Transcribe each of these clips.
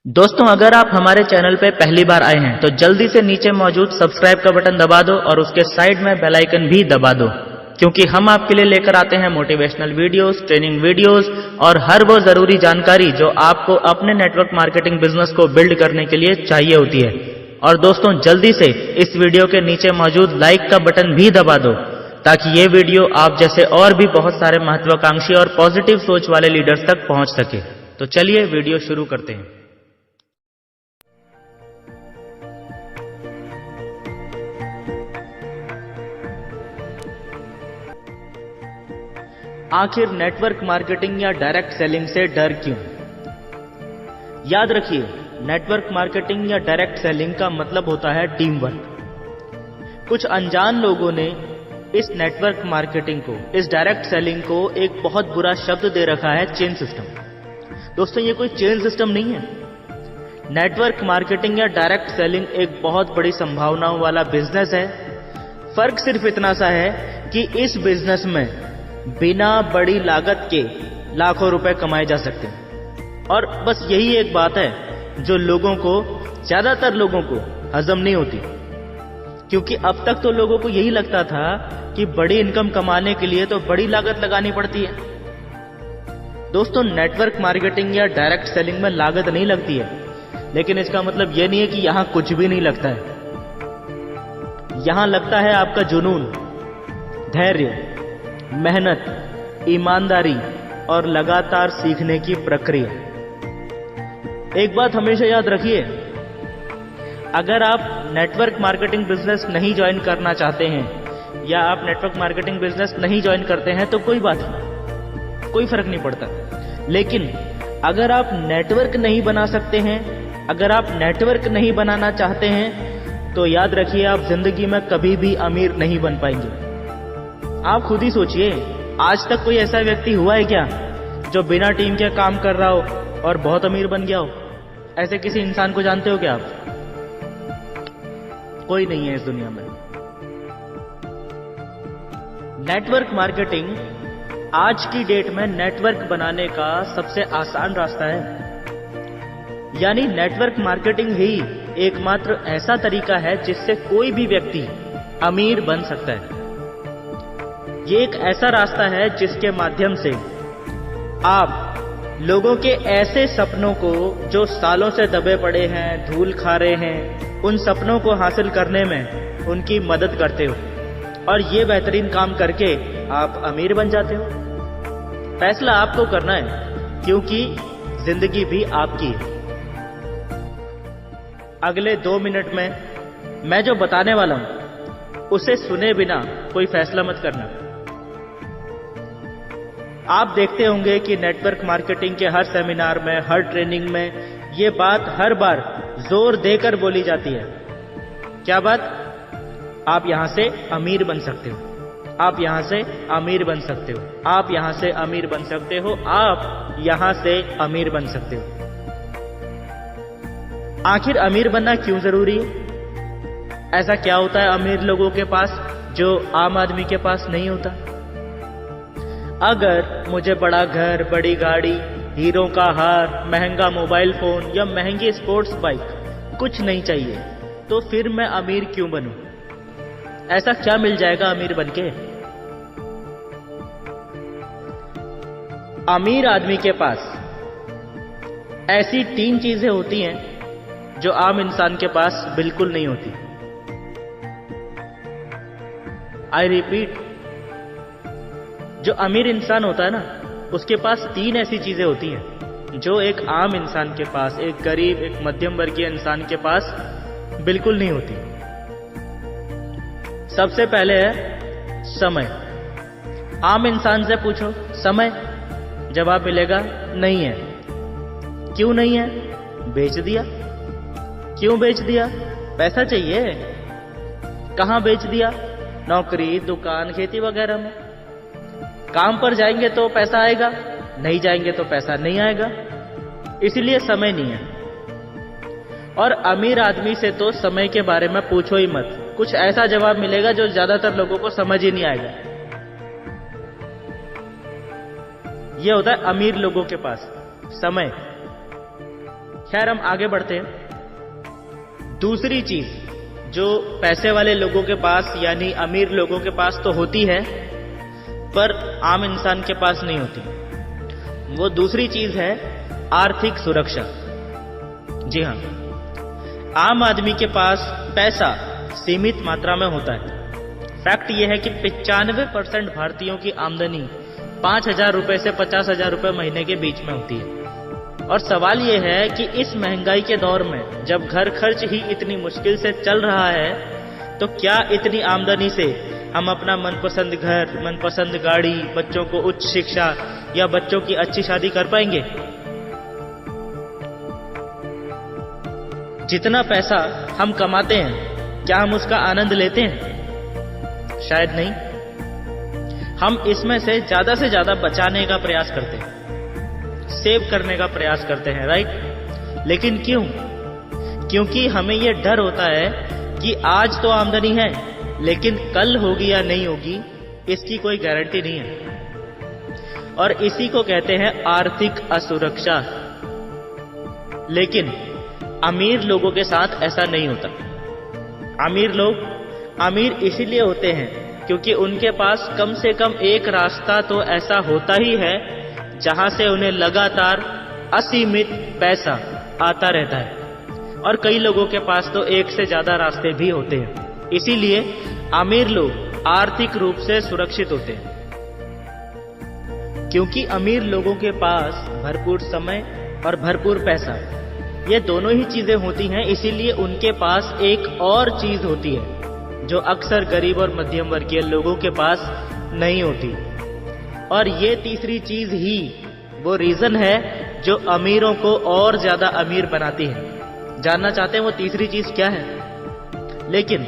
दोस्तों, अगर आप हमारे चैनल पे पहली बार आए हैं तो जल्दी से नीचे मौजूद सब्सक्राइब का बटन दबा दो और उसके साइड में बेल आइकन भी दबा दो, क्योंकि हम आपके लिए लेकर आते हैं मोटिवेशनल वीडियोस, ट्रेनिंग वीडियोस और हर वो जरूरी जानकारी जो आपको अपने नेटवर्क मार्केटिंग बिजनेस को बिल्ड करने के लिए चाहिए होती है। और दोस्तों, जल्दी से इस वीडियो के नीचे मौजूद लाइक का बटन भी दबा दो ताकि ये वीडियो आप जैसे और भी बहुत सारे महत्वाकांक्षी और पॉजिटिव सोच वाले लीडर्स तक पहुंच सके। तो चलिए वीडियो शुरू करते हैं। आखिर नेटवर्क मार्केटिंग या डायरेक्ट सेलिंग से डर क्यों? याद रखिए, नेटवर्क मार्केटिंग या डायरेक्ट सेलिंग का मतलब होता है टीम वर्क। कुछ अनजान लोगों ने इस नेटवर्क मार्केटिंग को, इस डायरेक्ट सेलिंग को एक बहुत बुरा शब्द दे रखा है, चेन सिस्टम। दोस्तों, ये कोई चेन सिस्टम नहीं है। नेटवर्क मार्केटिंग या डायरेक्ट सेलिंग एक बहुत बड़ी संभावनाओं वाला बिजनेस है। फर्क सिर्फ इतना सा है कि इस बिजनेस में बिना बड़ी लागत के लाखों रुपए कमाए जा सकते हैं। और बस यही एक बात है जो ज्यादातर लोगों को हजम नहीं होती, क्योंकि अब तक तो लोगों को यही लगता था कि बड़ी इनकम कमाने के लिए तो बड़ी लागत लगानी पड़ती है। दोस्तों, नेटवर्क मार्केटिंग या डायरेक्ट सेलिंग में लागत नहीं लगती है, लेकिन इसका मतलब यह नहीं है कि यहां कुछ भी नहीं लगता है। यहां लगता है आपका जुनून, धैर्य, मेहनत, ईमानदारी और लगातार सीखने की प्रक्रिया। एक बात हमेशा याद रखिए, अगर आप नेटवर्क मार्केटिंग बिजनेस नहीं ज्वाइन करना चाहते हैं या आप नेटवर्क मार्केटिंग बिजनेस नहीं ज्वाइन करते हैं तो कोई बात नहीं, कोई फर्क नहीं पड़ता। लेकिन अगर आप नेटवर्क नहीं बना सकते हैं, अगर आप नेटवर्क नहीं बनाना चाहते हैं, तो याद रखिए आप जिंदगी में कभी भी अमीर नहीं बन पाएंगे। आप खुद ही सोचिए, आज तक कोई ऐसा व्यक्ति हुआ है क्या जो बिना टीम के काम कर रहा हो और बहुत अमीर बन गया हो? ऐसे किसी इंसान को जानते हो क्या आप? कोई नहीं है इस दुनिया में। नेटवर्क मार्केटिंग आज की डेट में नेटवर्क बनाने का सबसे आसान रास्ता है। यानी नेटवर्क मार्केटिंग ही एकमात्र ऐसा तरीका है जिससे कोई भी व्यक्ति अमीर बन सकता है। ये एक ऐसा रास्ता है जिसके माध्यम से आप लोगों के ऐसे सपनों को जो सालों से दबे पड़े हैं, धूल खा रहे हैं, उन सपनों को हासिल करने में उनकी मदद करते हो और ये बेहतरीन काम करके आप अमीर बन जाते हो। फैसला आपको करना है, क्योंकि जिंदगी भी आपकी है। अगले 2 मिनट में मैं जो बताने वाला हूं उसे सुने बिना कोई फैसला मत करना। आप देखते होंगे कि नेटवर्क मार्केटिंग के हर सेमिनार में, हर ट्रेनिंग में ये बात हर बार जोर देकर बोली जाती है। क्या बात? आप यहां से अमीर बन सकते हो, आप यहां से अमीर बन सकते हो, आप यहां से अमीर बन सकते हो, आप यहां से अमीर बन सकते हो। आखिर अमीर बनना क्यों जरूरी है? ऐसा क्या होता है अमीर लोगों के पास जो आम आदमी के पास नहीं होता? अगर मुझे बड़ा घर, बड़ी गाड़ी, हीरों का हार, महंगा मोबाइल फोन या महंगी स्पोर्ट्स बाइक कुछ नहीं चाहिए, तो फिर मैं अमीर क्यों बनूं? ऐसा क्या मिल जाएगा अमीर बनके? अमीर आदमी के पास ऐसी 3 चीजें होती हैं जो आम इंसान के पास बिल्कुल नहीं होती। आई रिपीट, जो अमीर इंसान होता है ना, उसके पास 3 ऐसी चीजें होती हैं जो एक आम इंसान के पास, एक गरीब, एक मध्यम वर्गीय इंसान के पास बिल्कुल नहीं होती। सबसे पहले है समय। आम इंसान से पूछो समय, जवाब मिलेगा नहीं है। क्यों नहीं है? बेच दिया। क्यों बेच दिया? पैसा चाहिए। कहां बेच दिया? नौकरी, दुकान, खेती वगैरह में। काम पर जाएंगे तो पैसा आएगा, नहीं जाएंगे तो पैसा नहीं आएगा, इसलिए समय नहीं है। और अमीर आदमी से तो समय के बारे में पूछो ही मत, कुछ ऐसा जवाब मिलेगा जो ज्यादातर लोगों को समझ ही नहीं आएगा। यह होता है अमीर लोगों के पास समय। खैर, हम आगे बढ़ते हैं। दूसरी चीज जो पैसे वाले लोगों के पास यानी अमीर लोगों के पास तो होती है, पर आम इंसान के पास नहीं होती, वो दूसरी चीज है आर्थिक सुरक्षा। जी हाँ, आम आदमी के पास पैसा सीमित मात्रा में होता है। फैक्ट यह है कि 95% भारतीयों की आमदनी 5,000 रुपए से 50,000 रुपए महीने के बीच में होती है। और सवाल यह है कि इस महंगाई के दौर में जब घर खर्च ही इतनी मुश्किल से चल रहा है, तो क्या इतनी आमदनी से हम अपना मनपसंद घर, मनपसंद गाड़ी, बच्चों को उच्च शिक्षा या बच्चों की अच्छी शादी कर पाएंगे? जितना पैसा हम कमाते हैं, क्या हम उसका आनंद लेते हैं? शायद नहीं। हम इसमें से ज्यादा बचाने का प्रयास करते हैं, सेव करने का प्रयास करते हैं, राइट? लेकिन क्यों? क्योंकि हमें यह डर होता है कि आज तो आमदनी है, लेकिन कल होगी या नहीं होगी इसकी कोई गारंटी नहीं है। और इसी को कहते हैं आर्थिक असुरक्षा। लेकिन अमीर लोगों के साथ ऐसा नहीं होता। अमीर लोग अमीर इसीलिए होते हैं क्योंकि उनके पास कम से कम एक रास्ता तो ऐसा होता ही है जहां से उन्हें लगातार असीमित पैसा आता रहता है। और कई लोगों के पास तो एक से ज्यादा रास्ते भी होते हैं। इसीलिए अमीर लोग आर्थिक रूप से सुरक्षित होते हैं, क्योंकि अमीर लोगों के पास भरपूर समय और भरपूर पैसा, ये दोनों ही चीजें होती हैं। इसीलिए उनके पास एक और चीज होती है जो अक्सर गरीब और मध्यम वर्गीय लोगों के पास नहीं होती। और ये तीसरी चीज ही वो रीजन है जो अमीरों को और ज्यादा अमीर बनाती है। जानना चाहते हैं वो तीसरी चीज क्या है? लेकिन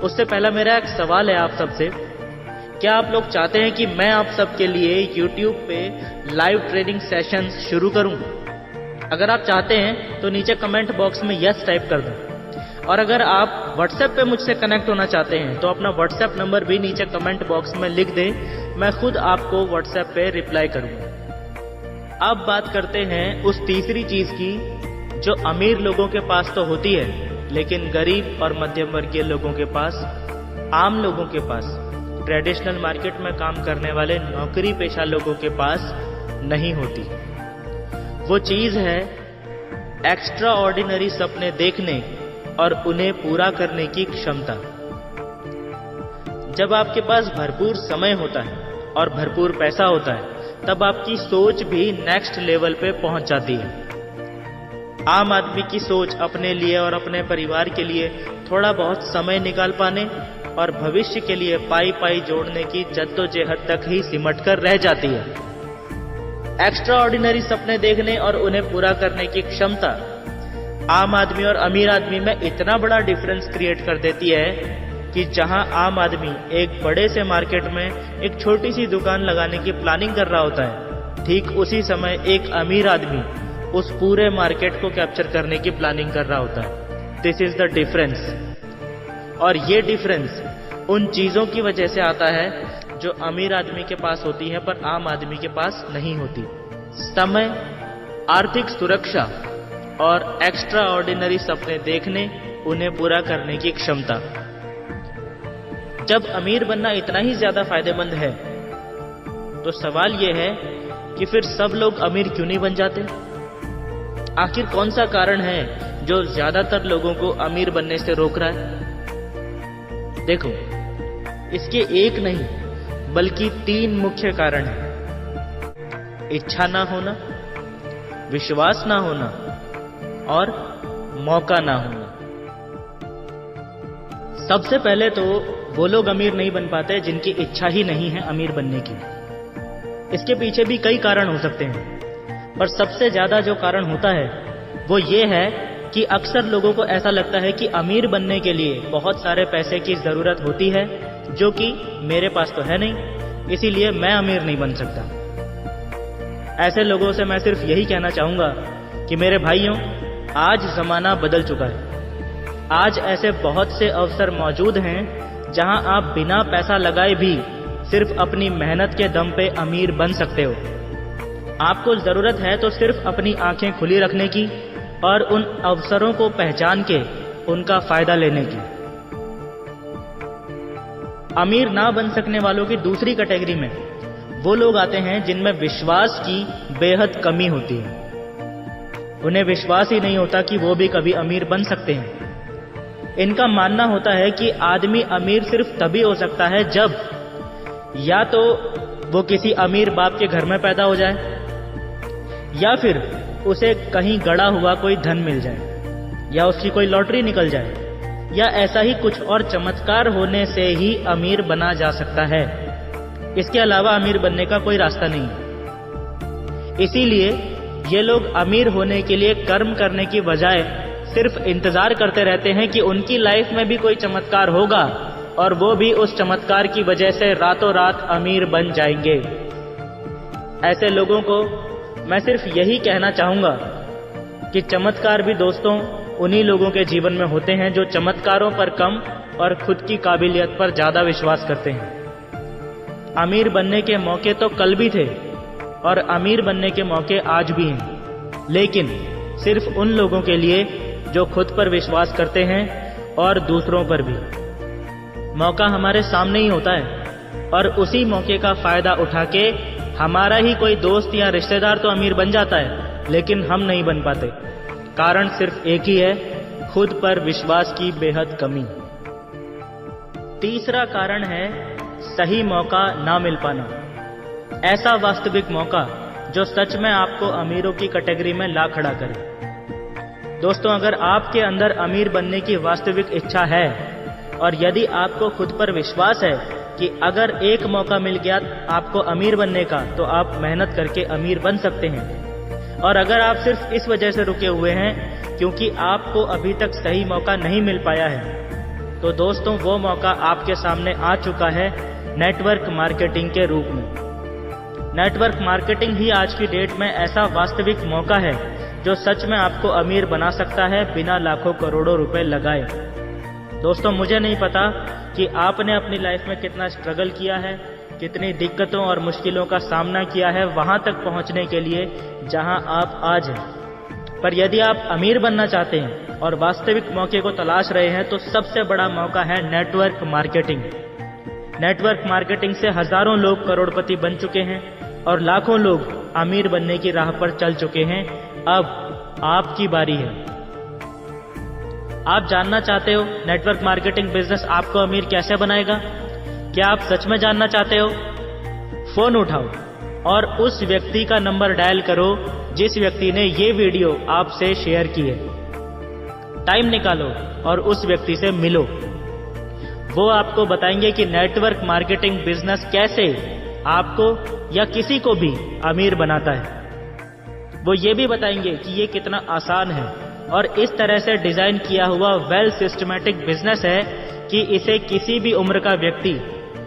उससे पहला मेरा एक सवाल है आप सबसे। क्या आप लोग चाहते हैं कि मैं आप सबके लिए YouTube पे लाइव ट्रेनिंग सेशंस शुरू करूं? अगर आप चाहते हैं तो नीचे कमेंट बॉक्स में यस टाइप कर दें। और अगर आप WhatsApp पे मुझसे कनेक्ट होना चाहते हैं तो अपना WhatsApp नंबर भी नीचे कमेंट बॉक्स में लिख दें, मैं खुद आपको WhatsApp पे रिप्लाई करूंगा। अब बात करते हैं उस तीसरी चीज की जो अमीर लोगों के पास तो होती है, लेकिन गरीब और मध्यम वर्गीय लोगों के पास, आम लोगों के पास, ट्रेडिशनल मार्केट में काम करने वाले नौकरी पेशा लोगों के पास नहीं होती। वो चीज है एक्स्ट्रा ऑर्डिनरी सपने देखने और उन्हें पूरा करने की क्षमता। जब आपके पास भरपूर समय होता है और भरपूर पैसा होता है, तब आपकी सोच भी नेक्स्ट लेवल पे पहुंच जाती है। आम आदमी की सोच अपने लिए और अपने परिवार के लिए थोड़ा बहुत समय निकाल पाने और भविष्य के लिए पाई पाई जोड़ने की जद्दोजहद तक ही सिमट कर रह जाती है। एक्स्ट्रा ऑर्डिनरी सपने देखने और उन्हें पूरा करने की क्षमता आम आदमी और अमीर आदमी में इतना बड़ा डिफरेंस क्रिएट कर देती है कि जहां आम आदमी एक बड़े से मार्केट में एक छोटी सी दुकान लगाने की प्लानिंग कर रहा होता है, ठीक उसी समय एक अमीर आदमी उस पूरे मार्केट को कैप्चर करने की प्लानिंग कर रहा होता है। This is the difference. और ये डिफरेंस उन चीजों की वजह से आता है जो अमीर आदमी के पास होती है पर आम आदमी के पास नहीं होती। समय, आर्थिक सुरक्षा और एक्स्ट्रा ऑर्डिनरी सपने देखने, उन्हें पूरा करने की क्षमता। जब अमीर बनना इतना ही ज्यादा फायदेमंद है, तो सवाल यह है कि फिर सब लोग अमीर क्यों नहीं बन जाते? आखिर कौन सा कारण है जो ज्यादातर लोगों को अमीर बनने से रोक रहा है? देखो, इसके एक नहीं बल्कि 3 मुख्य कारण हैं। इच्छा ना होना, विश्वास ना होना और मौका ना होना। सबसे पहले तो वो लोग अमीर नहीं बन पाते जिनकी इच्छा ही नहीं है अमीर बनने की। इसके पीछे भी कई कारण हो सकते हैं, पर सबसे ज्यादा जो कारण होता है वो ये है कि अक्सर लोगों को ऐसा लगता है कि अमीर बनने के लिए बहुत सारे पैसे की जरूरत होती है, जो कि मेरे पास तो है नहीं, इसीलिए मैं अमीर नहीं बन सकता। ऐसे लोगों से मैं सिर्फ यही कहना चाहूंगा कि मेरे भाइयों, आज जमाना बदल चुका है। आज ऐसे बहुत से अवसर मौजूद हैं जहां आप बिना पैसा लगाए भी सिर्फ अपनी मेहनत के दम पे अमीर बन सकते हो। आपको जरूरत है तो सिर्फ अपनी आंखें खुली रखने की और उन अवसरों को पहचान के उनका फायदा लेने की। अमीर ना बन सकने वालों की दूसरी कैटेगरी में वो लोग आते हैं जिनमें विश्वास की बेहद कमी होती है। उन्हें विश्वास ही नहीं होता कि वो भी कभी अमीर बन सकते हैं। इनका मानना होता है कि आदमी अमीर सिर्फ तभी हो सकता है जब या तो वो किसी अमीर बाप के घर में पैदा हो जाए, या फिर उसे कहीं गड़ा हुआ कोई धन मिल जाए, या उसकी कोई लॉटरी निकल जाए, या ऐसा ही कुछ और चमत्कार होने से ही अमीर बना जा सकता है। इसके अलावा अमीर बनने का कोई रास्ता नहीं है। इसीलिए ये लोग अमीर होने के लिए कर्म करने की बजाय सिर्फ इंतजार करते रहते हैं कि उनकी लाइफ में भी कोई चमत्कार होगा और वो भी उस चमत्कार की वजह से रातों रात अमीर बन जाएंगे। ऐसे लोगों को मैं सिर्फ यही कहना चाहूंगा कि चमत्कार भी दोस्तों उन्हीं लोगों के जीवन में होते हैं जो चमत्कारों पर कम और खुद की काबिलियत पर ज्यादा विश्वास करते हैं। अमीर बनने के मौके तो कल भी थे और अमीर बनने के मौके आज भी हैं, लेकिन सिर्फ उन लोगों के लिए जो खुद पर विश्वास करते हैं और दूसरों पर भी। मौका हमारे सामने ही होता है और उसी मौके का फायदा उठा के हमारा ही कोई दोस्त या रिश्तेदार तो अमीर बन जाता है, लेकिन हम नहीं बन पाते। कारण सिर्फ एक ही है, खुद पर विश्वास की बेहद कमी। तीसरा कारण है सही मौका ना मिल पाना। ऐसा वास्तविक मौका जो सच में आपको अमीरों की कैटेगरी में ला खड़ा करे। दोस्तों, अगर आपके अंदर अमीर बनने की वास्तविक इच्छा है और यदि आपको खुद पर विश्वास है कि अगर एक मौका मिल गया आपको अमीर बनने का, तो आप मेहनत करके अमीर बन सकते हैं। और अगर आप सिर्फ इस वजह से रुके हुए हैं क्योंकि आपको अभी तक सही मौका नहीं मिल पाया है, तो दोस्तों वो मौका आपके सामने आ चुका है नेटवर्क मार्केटिंग के रूप में। नेटवर्क मार्केटिंग ही आज की डेट में ऐसा वास्तविक मौका है जो सच में आपको अमीर बना सकता है बिना लाखों करोड़ों रुपए लगाए। दोस्तों, मुझे नहीं पता कि आपने अपनी लाइफ में कितना स्ट्रगल किया है, कितनी दिक्कतों और मुश्किलों का सामना किया है वहां तक पहुंचने के लिए जहां आप आज हैं। पर यदि आप अमीर बनना चाहते हैं और वास्तविक मौके को तलाश रहे हैं, तो सबसे बड़ा मौका है नेटवर्क मार्केटिंग। नेटवर्क मार्केटिंग से हजारों लोग करोड़पति बन चुके हैं और लाखों लोग अमीर बनने की राह पर चल चुके हैं। अब आपकी बारी है। आप जानना चाहते हो नेटवर्क मार्केटिंग बिजनेस आपको अमीर कैसे बनाएगा? क्या आप सच में जानना चाहते हो? फोन उठाओ और उस व्यक्ति का नंबर डायल करो जिस व्यक्ति ने ये वीडियो आपसे शेयर की है। टाइम निकालो और उस व्यक्ति से मिलो। वो आपको बताएंगे कि नेटवर्क मार्केटिंग बिजनेस कैसे आपको या किसी को भी अमीर बनाता है। वो ये भी बताएंगे कि ये कितना आसान है और इस तरह से डिजाइन किया हुआ वेल सिस्टमैटिक बिजनेस है कि इसे किसी भी उम्र का व्यक्ति,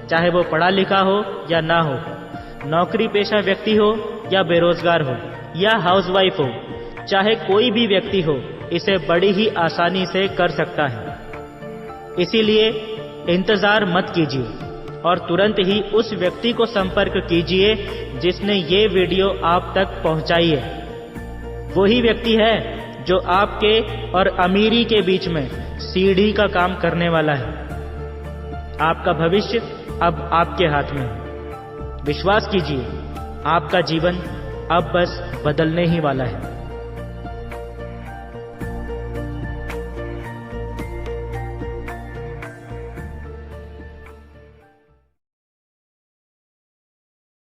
चाहे वो पढ़ा लिखा हो या ना हो, नौकरी पेशा व्यक्ति हो या बेरोजगार हो या हाउसवाइफ हो, चाहे कोई भी व्यक्ति हो, इसे बड़ी ही आसानी से कर सकता है। इसीलिए इंतजार मत कीजिए और तुरंत ही उस व्यक्ति को संपर्क कीजिए जिसने ये वीडियो आप तक पहुंचाई है। वही व्यक्ति है जो आपके और अमीरी के बीच में सीढ़ी का काम करने वाला है। आपका भविष्य अब आपके हाथ में है। विश्वास कीजिए, आपका जीवन अब बस बदलने ही वाला है।